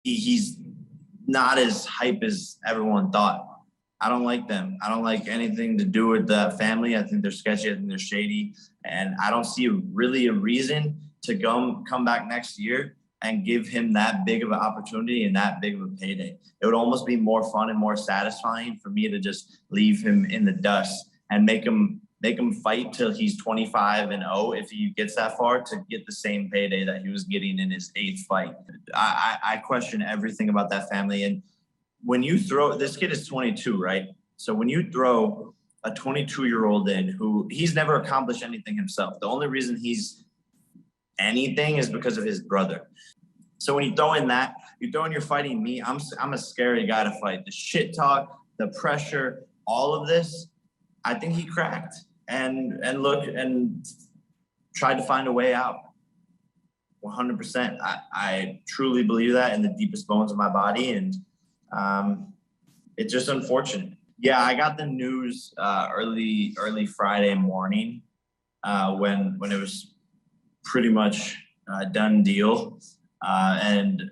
he's not as hype as everyone thought. I don't like them. I don't like anything to do with the family. I think they're sketchy. I think they're shady. And I don't see really a reason to come back next year and give him that big of an opportunity and that big of a payday. It would almost be more fun and more satisfying for me to just leave him in the dust and make him fight till he's 25-0 if he gets that far, to get the same payday that he was getting in his 8th fight. I question everything about that family. And when you throw, this kid is 22, right? So when you throw a 22-year-old in who he's never accomplished anything himself, the only reason he's anything is because of his brother. So when you throw in that, you're fighting me. I'm a scary guy to fight. The shit talk, the pressure, all of this, I think he cracked and look and tried to find a way out. 100%. I truly believe that in the deepest bones of my body. And it's just unfortunate. Yeah, I got the news early Friday morning when it was pretty much a done deal. And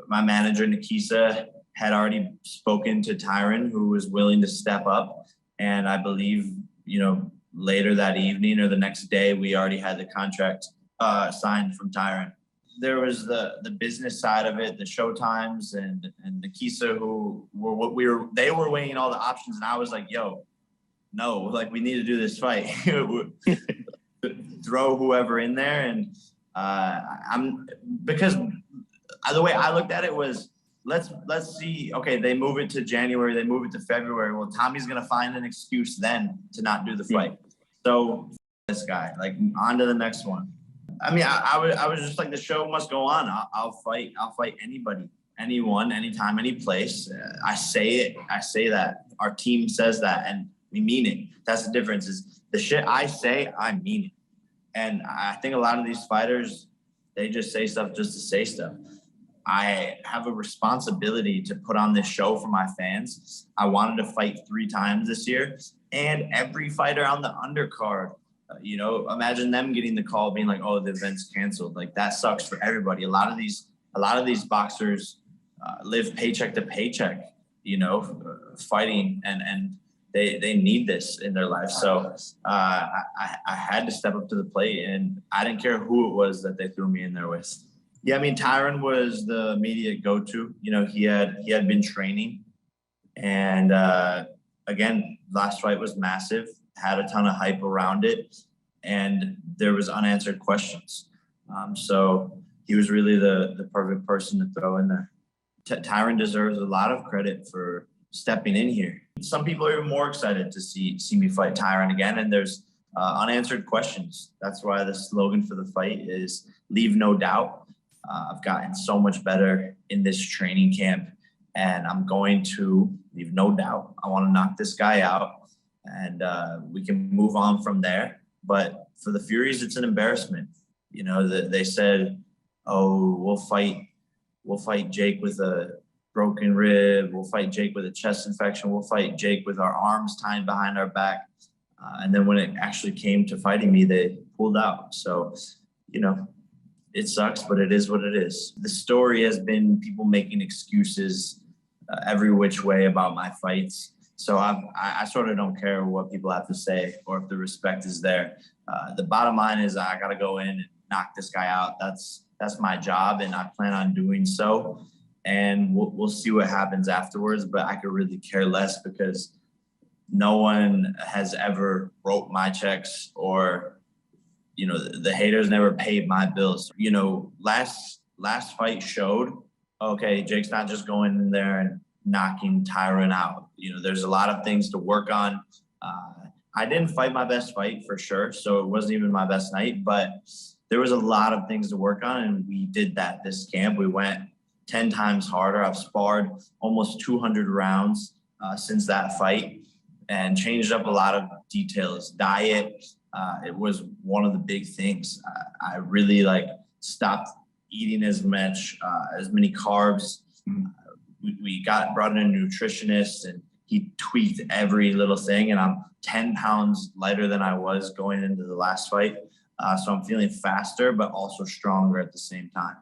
my manager, Nikisa, had already spoken to Tyron, who was willing to step up. And I believe, later that evening or the next day, we already had the contract signed from Tyron. There was the business side of it, the show times, and Nikisa, they were weighing all the options, and I was like, yo, no, like, we need to do this fight. Throw whoever in there. And because the way I looked at it was, let's see, okay, they move it to January, they move it to February. Well, Tommy's gonna find an excuse then to not do the fight. So this guy, like, on to the next one. I mean, I was just like, the show must go on. I'll fight anybody, anyone, anytime, any place. I say that. Our team says that, and we mean it. That's the difference, is the shit I say, I mean it. And I think a lot of these fighters, they just say stuff just to say stuff. I have a responsibility to put on this show for my fans. I wanted to fight 3 times this year, and every fighter on the undercard, imagine them getting the call being like, oh, the event's canceled. Like, that sucks for everybody. A lot of these boxers live paycheck to paycheck, fighting, and they need this in their life. So I had to step up to the plate, and I didn't care who it was that they threw me in there with. Yeah, I mean, Tyron was the immediate go-to. He had been training, and again, last fight was massive, had a ton of hype around it, and there was unanswered questions. So he was really the perfect person to throw in there. Tyron deserves a lot of credit for stepping in here. Some people are even more excited to see me fight Tyron again, and there's unanswered questions. That's why the slogan for the fight is "Leave no doubt." I've gotten so much better in this training camp, and I'm going to leave no doubt. I want to knock this guy out, and we can move on from there. But for the Furies, it's an embarrassment. They said, oh, we'll fight Jake with a broken rib. We'll fight Jake with a chest infection. We'll fight Jake with our arms tied behind our back. And then when it actually came to fighting me, they pulled out. So, it sucks, but it is what it is. The story has been people making excuses every which way about my fights. So I sort of don't care what people have to say or if the respect is there. The bottom line is I got to go in and knock this guy out. That's my job, and I plan on doing so. And we'll see what happens afterwards, but I could really care less because no one has ever wrote my checks, or the haters never paid my bills. Last fight showed, okay, Jake's not just going in there and knocking Tyron out. There's a lot of things to work on. I didn't fight my best fight for sure, so it wasn't even my best night, but there was a lot of things to work on, and we did that this camp. We went 10 times harder. I've sparred almost 200 rounds since that fight and changed up a lot of details. Diet, it was one of the big things. I really stopped eating as many carbs. We brought in a nutritionist, and he tweaked every little thing, and I'm 10 pounds lighter than I was going into the last fight. So I'm feeling faster, but also stronger at the same time.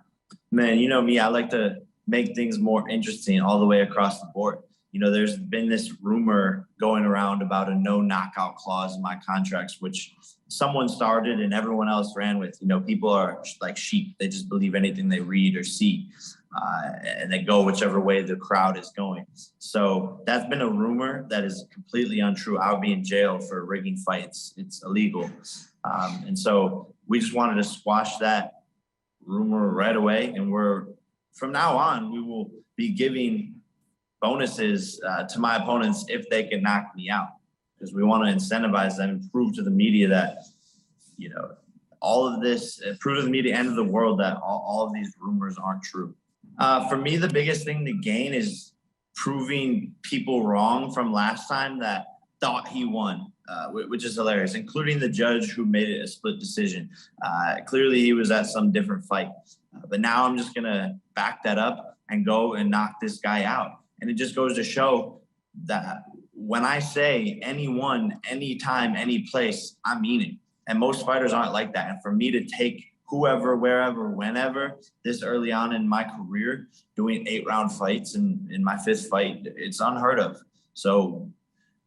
Man, you know me, I like to make things more interesting all the way across the board. You know, there's been this rumor going around about a no knockout clause in my contracts, which someone started and everyone else ran with. You know, people are like sheep. They just believe anything they read or see, and they go whichever way the crowd is going. So that's been a rumor that is completely untrue. I would be in jail for rigging fights. It's illegal. And so we just wanted to squash that rumor right away. And from now on, we will be giving bonuses to my opponents if they can knock me out, because we want to incentivize them and prove to the media that, you know, all of this, prove to the media and to the world that all of these rumors aren't true. For me, the biggest thing to gain is proving people wrong from last time that thought he won, which is hilarious, including the judge who made it a split decision. Clearly, he was at some different fight. But now I'm just going to back that up and go and knock this guy out. And it just goes to show that when I say anyone, anytime, any place, I mean it. And most fighters aren't like that. And for me to take whoever, wherever, whenever, this early on in my career, doing 8-round fights and in my 5th fight, it's unheard of. So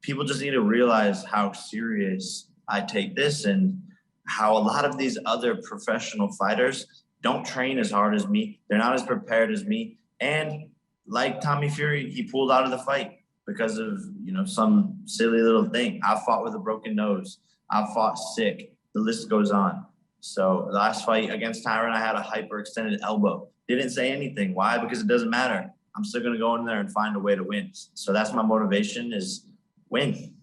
people just need to realize how serious I take this and how a lot of these other professional fighters don't train as hard as me. They're not as prepared as me. And like Tommy Fury, he pulled out of the fight because of, you know, some silly little thing. I fought with a broken nose. I fought sick. The list goes on. So the last fight against Tyron, I had a hyperextended elbow. Didn't say anything. Why? Because it doesn't matter. I'm still going to go in there and find a way to win. So that's my motivation, is win.